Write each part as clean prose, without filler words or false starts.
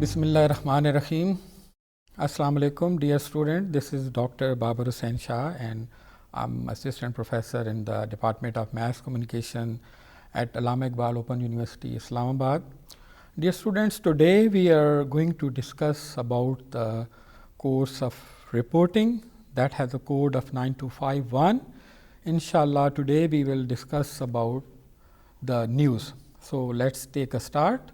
Bismillahirrahmanirrahim. Assalamu alaikum, dear student. This is Dr. Babar Hussain Shah, and I'm assistant professor in the Department of Mass Communication at Allama Iqbal Open University, Islamabad. Dear students, today we are going to discuss about the course of reporting that has a code of 9251. Inshallah, today we will discuss about the news. So let's take a start.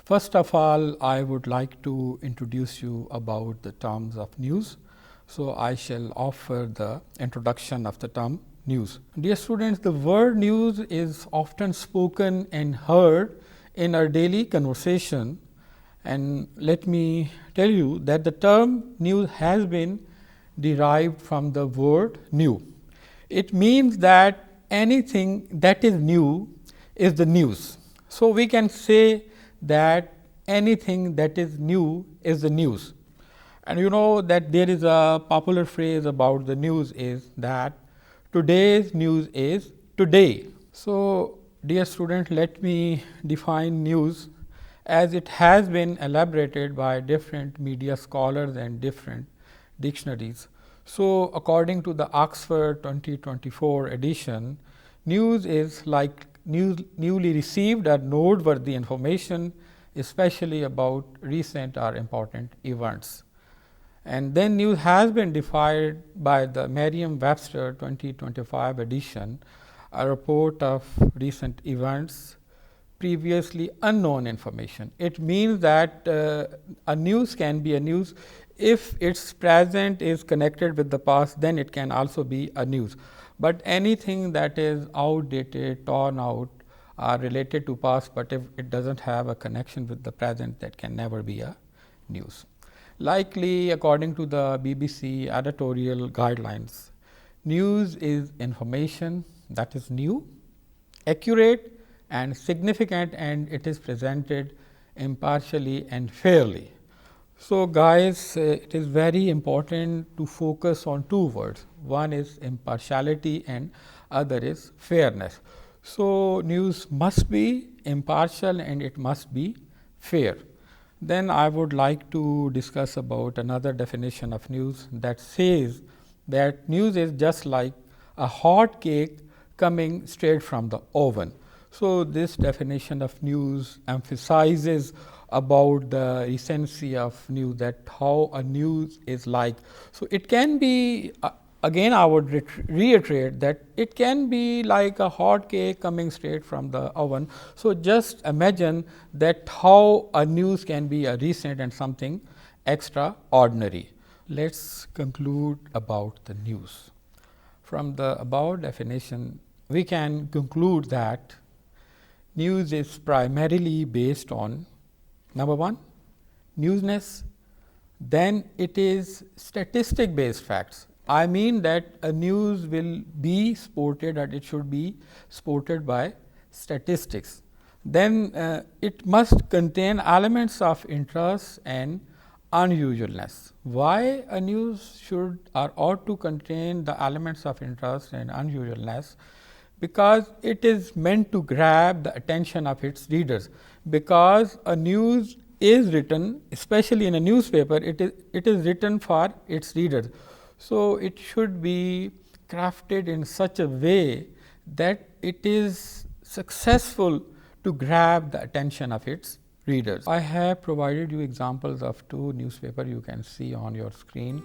First of all, I would like to introduce you about the terms of news. So I shall offer the introduction of the term news. Dear students, the word news is often spoken and heard in our daily conversation. And let me tell you that the term news has been derived from the word new. It means that anything that is new is the news. So we can say that anything that is new is the news. And you know that there is a popular phrase about the news is that today's news is today. So dear student, let me define news as it has been elaborated by different media scholars and different dictionaries. So according to the Oxford 2024 edition, news is like newly received or noteworthy information, especially about recent or important events. And then news has been defined by the Merriam-Webster 2025 edition, a report of recent events, previously unknown information. It means that a news can be a news if its present is connected with the past, then it can also be a news. But anything that is outdated, torn out, are related to past, but if it doesn't have a connection with the present, that can never be a news. Likely, according to the BBC editorial guidelines, news is information that is new, accurate and significant, and it is presented impartially and fairly. So guys, it is very important to focus on two words. One is impartiality and other is fairness. So news must be impartial and it must be fair. Then I would like to discuss about another definition of news that says that news is just like a hot cake coming straight from the oven. So this definition of news emphasizes about the recency of news, that how a news is like. So it can be, again I would reiterate that it can be like a hot cake coming straight from the oven. So just imagine that how a news can be a recent and something extraordinary. Let's conclude about the news. From the above definition, we can conclude that news is primarily based on, number one, newsness, then it is statistic based facts. I mean that a news will be supported, or it should be supported by statistics. Then it must contain elements of interest and unusualness. Why a news should or ought to contain the elements of interest and unusualness? Because it is meant to grab the attention of its readers. Because a news is written, especially in a newspaper, it is written for its readers. So it should be crafted in such a way that it is successful to grab the attention of its readers. I have provided you examples of two newspapers you can see on your screen.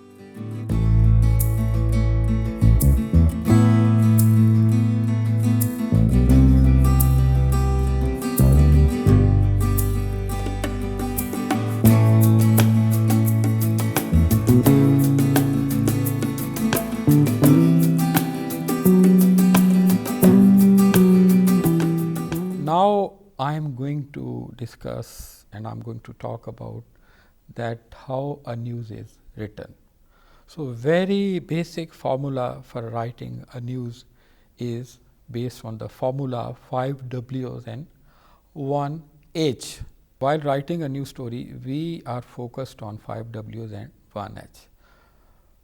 Now I am going to discuss and I am going to talk about that how a news is written. So very basic formula for writing a news is based on the formula 5 W's and 1 H. While writing a news story, we are focused on 5 W's and 1 H.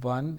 1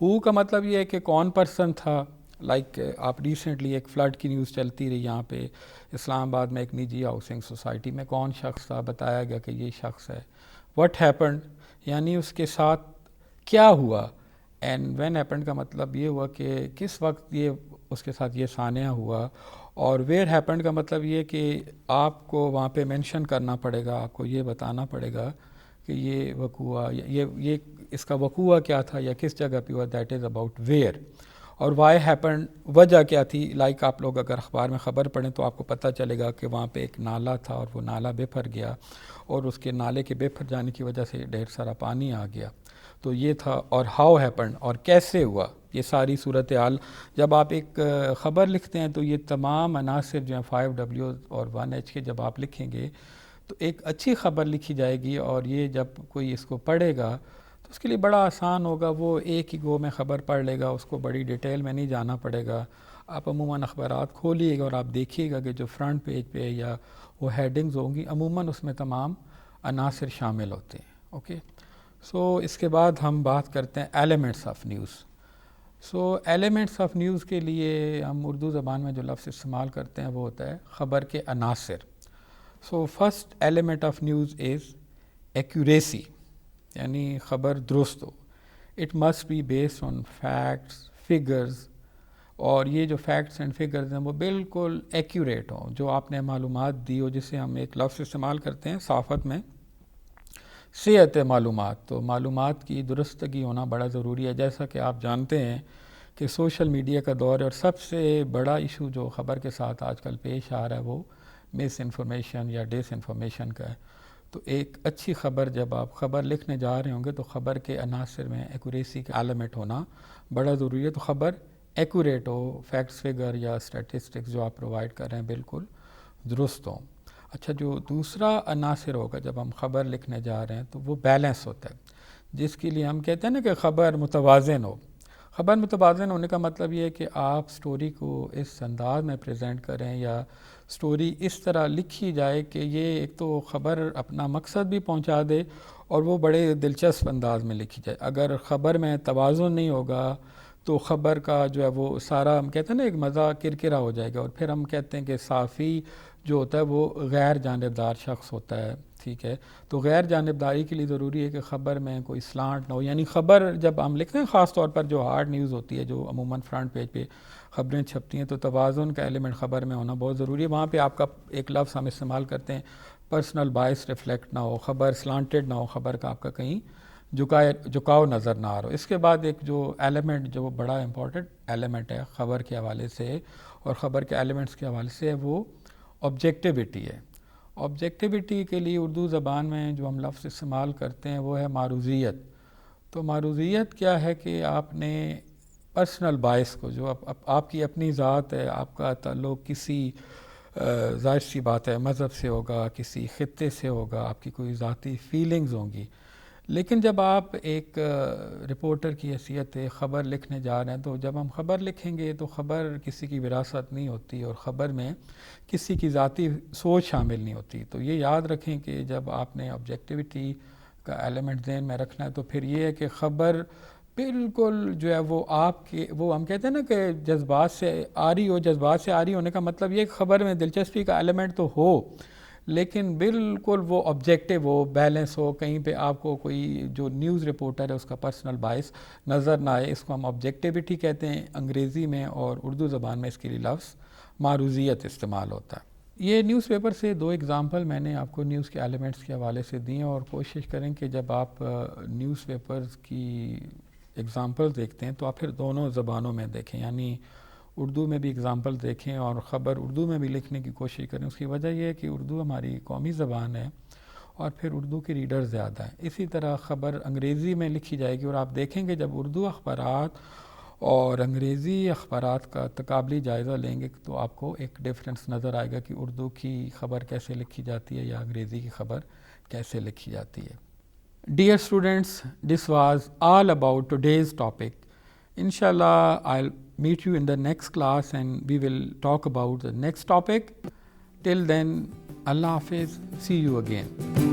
ہو کا مطلب یہ ہے کہ کون person تھا. Like آپ recently ایک flood کی نیوز چلتی رہی یہاں پہ اسلام آباد میں ایک نجی ہاؤسنگ سوسائٹی میں, کون شخص تھا, بتایا گیا کہ یہ شخص ہے. واٹ ہیپنڈ یعنی اس کے ساتھ کیا ہوا, اینڈ وین ہیپنڈ کا مطلب یہ ہوا کہ کس وقت یہ اس کے ساتھ یہ سانحہ ہوا, اور ویئر ہیپنڈ کا مطلب یہ کہ آپ کو وہاں پہ مینشن کرنا پڑے گا, آپ کو یہ بتانا پڑے گا کہ یہ وقوع یہ اس کا وقوع کیا تھا یا کس جگہ پہ ہوا, دیٹ از اباؤٹ ویئر. اور وائی ہیپنڈ وجہ کیا تھی. لائک آپ لوگ اگر اخبار میں خبر پڑھیں تو آپ کو پتہ چلے گا کہ وہاں پہ ایک نالا تھا اور وہ نالا بے پھر گیا, اور اس کے نالے کے بے پھر جانے کی وجہ سے ڈھیر سارا پانی آ گیا. تو یہ تھا. اور ہاؤ ہیپنڈ اور کیسے ہوا, یہ ساری صورتحال. جب آپ ایک خبر لکھتے ہیں تو یہ تمام عناصر جو ہیں 5W اور 1H کے جب آپ لکھیں گے تو ایک اچھی خبر لکھی جائے گی, اور یہ جب کوئی اس کو پڑھے گا تو اس کے لیے بڑا آسان ہوگا. وہ ایک ہی گو میں خبر پڑھ لے گا, اس کو بڑی ڈیٹیل میں نہیں جانا پڑے گا. آپ عموماً اخبارات کھولیے گا اور آپ دیکھیے گا کہ جو فرنٹ پیج پہ یا وہ ہیڈنگز ہوں گی عموماً اس میں تمام عناصر شامل ہوتے ہیں. اوکے, سو اس کے بعد ہم بات کرتے ہیں elements of news. So elements of news کے لیے ہم اردو زبان میں جو لفظ استعمال کرتے ہیں وہ ہوتا ہے خبر کے عناصر. So first element of news is accuracy, یعنی خبر درست ہو. It must be based on facts, figures, اور یہ جو فیکٹس اینڈ فگرز ہیں وہ بالکل ایکوریٹ ہوں, جو آپ نے معلومات دی ہو, جسے ہم ایک لفظ استعمال کرتے ہیں صحافت میں صحت معلومات. تو معلومات کی درستگی ہونا بڑا ضروری ہے. جیسا کہ آپ جانتے ہیں کہ سوشل میڈیا کا دور ہے, اور سب سے بڑا ایشو جو خبر کے ساتھ آج کل پیش آ رہا ہے وہ مس انفارمیشن یا ڈس انفارمیشن کا ہے. تو ایک اچھی خبر, جب آپ خبر لکھنے جا رہے ہوں گے تو خبر کے عناصر میں ایکوریسی کا ایلیمنٹ ہونا بڑا ضروری ہے. تو خبر ایکوریٹ ہو, فیکٹس فگر یا اسٹیٹسٹکس جو آپ پرووائڈ کر رہے ہیں بالکل درست ہوں. اچھا, جو دوسرا عناصر ہوگا جب ہم خبر لکھنے جا رہے ہیں تو وہ بیلنس ہوتا ہے, جس کے لیے ہم کہتے ہیں نا کہ خبر متوازن ہو. خبر متوازن ہونے کا مطلب یہ ہے کہ آپ سٹوری کو اس انداز میں پریزنٹ کریں یا سٹوری اس طرح لکھی جائے کہ یہ ایک تو خبر اپنا مقصد بھی پہنچا دے اور وہ بڑے دلچسپ انداز میں لکھی جائے. اگر خبر میں توازن نہیں ہوگا تو خبر کا جو ہے وہ سارا, ہم کہتے ہیں نا, ایک مزہ کرکرا ہو جائے گا, اور پھر ہم کہتے ہیں کہ صحافی جو ہوتا ہے وہ غیر جانبدار شخص ہوتا ہے. ٹھیک ہے, تو غیر جانبداری کے لیے ضروری ہے کہ خبر میں کوئی سلانٹ نہ ہو. یعنی خبر جب ہم لکھتے ہیں, خاص طور پر جو ہارڈ نیوز ہوتی ہے, جو عموماً فرنٹ پیج پہ خبریں چھپتی ہیں, تو توازن کا ایلیمنٹ خبر میں ہونا بہت ضروری ہے. وہاں پہ آپ کا ایک لفظ ہم استعمال کرتے ہیں, پرسنل بائس ریفلیکٹ نہ ہو, خبر سلانٹڈ نہ ہو, خبر کا آپ کا کہیں جھکاؤ نظر نہ آ رہا ہو. اس کے بعد ایک جو ایلیمنٹ جو بڑا امپورٹنٹ ایلیمنٹ ہے خبر کے حوالے سے اور خبر کے ایلیمنٹس کے حوالے سے, وہ آبجیکٹیوٹی ہے. آبجیکٹیوٹی کے لیے اردو زبان میں جو ہم لفظ استعمال کرتے ہیں وہ ہے معروضیت. تو معروضیت کیا ہے کہ آپ نے پرسنل بائس کو, جو آپ کی اپنی ذات ہے, آپ کا تعلق کسی ظاہر سی بات ہے مذہب سے ہوگا, کسی خطے سے ہوگا, آپ کی کوئی ذاتی فیلنگز ہوں گی, لیکن جب آپ ایک رپورٹر کی حیثیت خبر لکھنے جا رہے ہیں تو جب ہم خبر لکھیں گے تو خبر کسی کی وراثت نہیں ہوتی اور خبر میں کسی کی ذاتی سوچ شامل نہیں ہوتی. تو یہ یاد رکھیں کہ جب آپ نے آبجیکٹیوٹی کا ایلیمنٹ ذہن میں رکھنا ہے تو پھر یہ ہے کہ خبر بالکل جو ہے وہ آپ کے, وہ ہم کہتے ہیں نا کہ جذبات سے آ رہی ہو. جذبات سے آ رہی ہونے کا مطلب یہ کہ خبر میں دلچسپی کا ایلیمنٹ تو ہو لیکن بالکل وہ آبجیکٹیو ہو, بیلنس ہو. کہیں پہ آپ کو کوئی جو نیوز رپورٹر ہے اس کا پرسنل بائس نظر نہ آئے. اس کو ہم آبجیکٹیوٹی کہتے ہیں انگریزی میں, اور اردو زبان میں اس کے لیے لفظ معروضیت استعمال ہوتا ہے. یہ نیوز پیپر سے دو ایگزامپل میں نے آپ کو نیوز کے ایلیمنٹس کے حوالے سے دیے, اور کوشش کریں کہ جب آپ نیوز پیپرز کی ایگزامپل دیکھتے ہیں تو آپ پھر دونوں زبانوں میں دیکھیں, یعنی اردو میں بھی ایگزامپل دیکھیں اور خبر اردو میں بھی لکھنے کی کوشش کریں. اس کی وجہ یہ ہے کہ اردو ہماری قومی زبان ہے اور پھر اردو کے ریڈر زیادہ ہیں. اسی طرح خبر انگریزی میں لکھی جائے گی, اور آپ دیکھیں گے جب اردو اخبارات اور انگریزی اخبارات کا تقابلی جائزہ لیں گے تو آپ کو ایک ڈفرینس نظر آئے گا کہ اردو کی خبر کیسے لکھی جاتی ہے یا انگریزی کی خبر کیسے لکھی جاتی ہے. Dear students, this was all about today's topic. Inshallah, I'll meet you in the next class and we will talk about the next topic. Till then, Allah Hafiz, see you again.